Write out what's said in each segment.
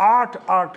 8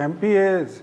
MPs,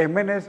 MNA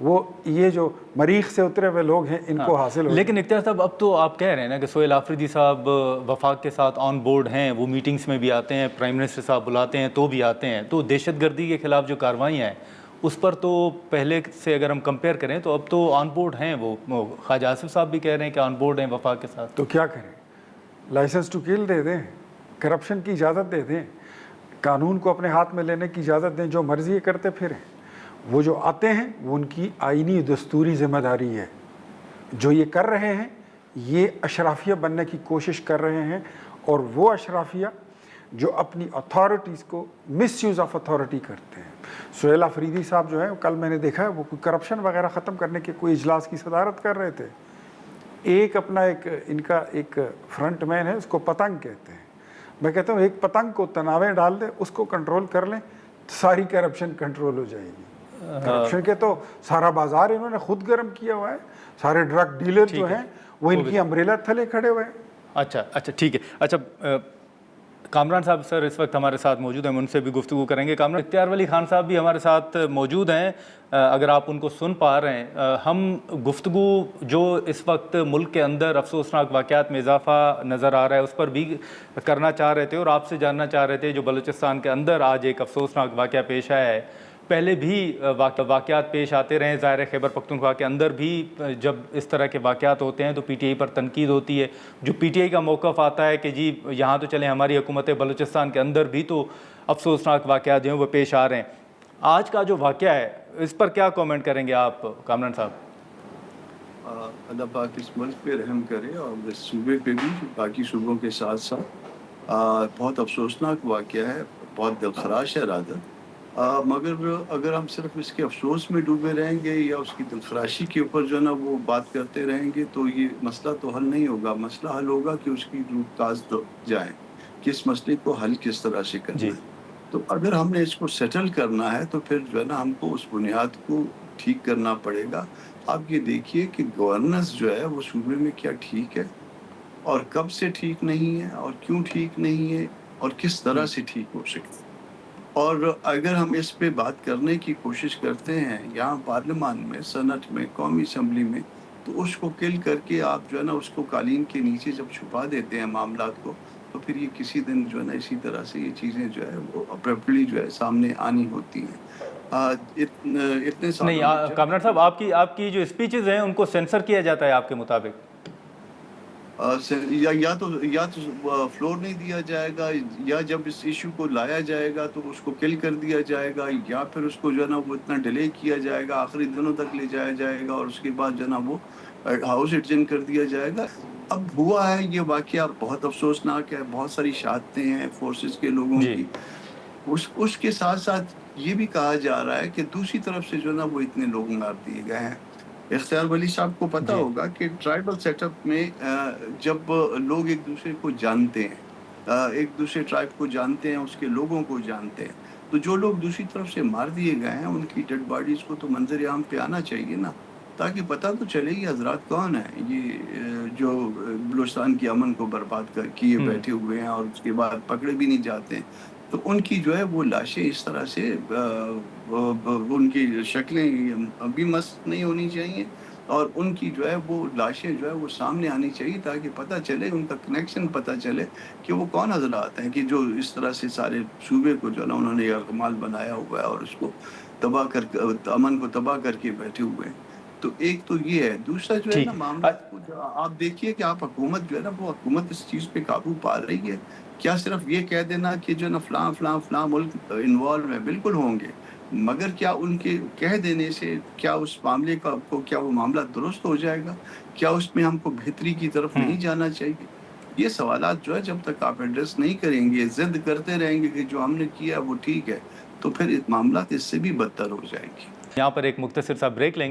وہ یہ جو مریخ سے اترے ہوئے لوگ ہیں ان کو حاصل ہو. لیکن اختیار صاحب اب تو آپ کہہ رہے ہیں نا کہ سہیل آفریدی صاحب وفاق کے ساتھ آن بورڈ ہیں, وہ میٹنگز میں بھی آتے ہیں, پرائم منسٹر صاحب بلاتے ہیں تو بھی آتے ہیں, تو دہشت گردی کے خلاف جو کاروائیاں ہیں اس پر تو پہلے سے اگر ہم کمپیئر کریں تو اب تو آن بورڈ ہیں. وہ خواجہ آصف صاحب بھی کہہ رہے ہیں کہ آن بورڈ ہیں وفاق کے ساتھ. تو کیا کریں, لائسنس ٹو کل دے دیں, کرپشن کی اجازت دے دیں, قانون کو اپنے ہاتھ میں لینے کی اجازت دیں, جو مرضی کرتے پھریں. وہ جو آتے ہیں وہ ان کی آئینی دستوری ذمہ داری ہے. جو یہ کر رہے ہیں یہ اشرافیہ بننے کی کوشش کر رہے ہیں, اور وہ اشرافیہ جو اپنی اتھارٹیز کو مس یوز آف اتھارٹی کرتے ہیں. سہیل آفریدی صاحب جو ہے, کل میں نے دیکھا ہے, وہ کوئی کرپشن وغیرہ ختم کرنے کے کوئی اجلاس کی صدارت کر رہے تھے. ایک اپنا ان کا ایک فرنٹ مین ہے, اس کو پتنگ کہتے ہیں. میں کہتا ہوں ایک پتنگ کو تناویں ڈال دیں, اس کو کنٹرول کر لیں, ساری کرپشن کنٹرول ہو جائے گی. کرپشن کے تو سارا بازار انہوں نے خود گرم کیا ہوا ہے. سارے ڈرگ ڈیلر جو ہیں وہ ان کی امبریلا تھلے کھڑے ہوئے ہیں. اچھا ٹھیک ہے. اچھا کامران صاحب سر اس وقت ہمارے ساتھ موجود ہیں, ہم ان سے بھی گفتگو کریں گے. کامران اختیار ولی خان صاحب بھی ہمارے ساتھ موجود ہیں, اگر آپ ان کو سن پا رہے ہیں. ہم گفتگو جو اس وقت ملک کے اندر افسوسناک واقعات میں اضافہ نظر آ رہا ہے اس پر بھی کرنا چاہ رہے تھے, اور آپ سے جاننا چاہ رہے تھے جو بلوچستان کے اندر آج ایک افسوسناک واقعہ پیش آیا ہے. پہلے بھی واقعات پیش آتے رہے, ظاہر ہے خیبر پختونخوا کے اندر بھی جب اس طرح کے واقعات ہوتے ہیں تو پی ٹی آئی پر تنقید ہوتی ہے. جو پی ٹی آئی کا موقف آتا ہے کہ جی یہاں تو چلیں ہماری حکومت بلوچستان کے اندر بھی تو افسوسناک واقعات جو ہیں وہ پیش آ رہے ہیں. آج کا جو واقعہ ہے اس پر کیا کومنٹ کریں گے آپ کامران صاحب؟ اللہ پاک اس ملک پہ رحم کرے, اور اس صوبے پہ بھی باقی صوبوں کے ساتھ ساتھ بہت افسوسناک واقعہ ہے, بہت دلخراش ہے رادر. مگر اگر ہم صرف اس کے افسوس میں ڈوبے رہیں گے یا اس کی دلخراشی کے اوپر جو ہے نا وہ بات کرتے رہیں گے تو یہ مسئلہ تو حل نہیں ہوگا. مسئلہ حل ہوگا کہ اس کی روٹ کاز جائیں کہ اس مسئلے کو حل کس طرح سے کرنا ہے. تو اگر ہم نے اس کو سیٹل کرنا ہے تو پھر جو ہے نا ہم کو اس بنیاد کو ٹھیک کرنا پڑے گا. آپ یہ دیکھیے کہ گورننس جو ہے وہ صوبے میں کیا ٹھیک ہے اور کب سے ٹھیک نہیں ہے اور کیوں ٹھیک نہیں ہے اور کس طرح سے ٹھیک ہو سکے. اور اگر ہم اس پہ بات کرنے کی کوشش کرتے ہیں یہاں پارلیمان میں, سینٹ میں, قومی اسمبلی میں, تو اس کو کل کر کے آپ جو ہے نا اس کو قالین کے نیچے جب چھپا دیتے ہیں معاملات کو, تو پھر یہ کسی دن جو ہے نا اسی طرح سے یہ چیزیں جو ہے وہ اپریپٹلی جو ہے سامنے آنی ہوتی ہیں. اتنے نہیں کامران صاحب, آپ کی جو اسپیچز ہیں ان کو سینسر کیا جاتا ہے آپ کے مطابق؟ یا تو فلور نہیں دیا جائے گا, یا جب اس ایشو کو لایا جائے گا تو اس کو کل کر دیا جائے گا, یا پھر اس کو جو ہے نا وہ اتنا ڈیلے کیا جائے گا, آخری دنوں تک لے جایا جائے گا, اور اس کے بعد جو ہے نا وہ ہاؤس ایڈجن کر دیا جائے گا. اب ہوا ہے یہ واقعہ بہت افسوسناک ہے, بہت ساری شہادتیں ہیں فورسز کے لوگوں کی. اس کے ساتھ ساتھ یہ بھی کہا جا رہا ہے کہ دوسری طرف سے جو ہے نا وہ اتنے لوگ مار دیے گئے ہیں. اختیار ولی صاحب کو پتہ ہوگا کہ ٹرائبل سیٹ اپ میں جب لوگ ایک دوسرے کو جانتے ہیں, ایک دوسرے ٹرائب کو جانتے ہیں, اس کے لوگوں کو جانتے ہیں, تو جو لوگ دوسری طرف سے مار دیے گئے ہیں ان کی ڈیڈ باڈیز کو تو منظر عام پہ آنا چاہیے نا, تاکہ پتہ تو چلے یہ حضرات کون ہیں, یہ جو بلوچستان کی امن کو برباد کر کیے بیٹھے ہوئے ہیں اور اس کے بعد پکڑے بھی نہیں جاتے ہیں. تو ان کی جو ہے وہ لاشیں اس طرح سے ان کی شکلیں ابھی مست نہیں ہونی چاہیے, اور ان کی جو ہے وہ لاشیں جو ہے وہ سامنے آنی چاہیے تاکہ پتہ چلے, ان کا کنیکشن پتہ چلے کہ وہ کون حضرات ہیں کہ جو اس طرح سے سارے صوبے کو جو ہے نا انہوں نے یرغمال بنایا ہوا ہے اور اس کو تباہ کر امن کو تباہ کر کے بیٹھے ہوئے ہیں. تو ایک تو یہ ہے. دوسرا جو ہے نا معاملات کو آپ دیکھیے کہ آپ حکومت جو ہے نا وہ حکومت اس چیز پہ قابو پا رہی ہے. کیا صرف یہ کہہ دینا کہ جو ہے نا فلاں فلاں فلاں ملک انوالو ہے, بالکل ہوں گے, مگر کیا ان کے کہہ دینے سے کیا اس معاملے کو کیا وہ معاملہ درست ہو جائے گا؟ کیا اس میں ہم کو بہتری کی طرف نہیں جانا چاہیے؟ یہ سوالات جو ہے جب تک آپ ایڈریس نہیں کریں گے, ضد کرتے رہیں گے کہ جو ہم نے کیا وہ ٹھیک ہے, تو پھر معاملات اس سے بھی بدتر ہو جائیں گے. یہاں پر ایک مختصر سا بریک لیں گے.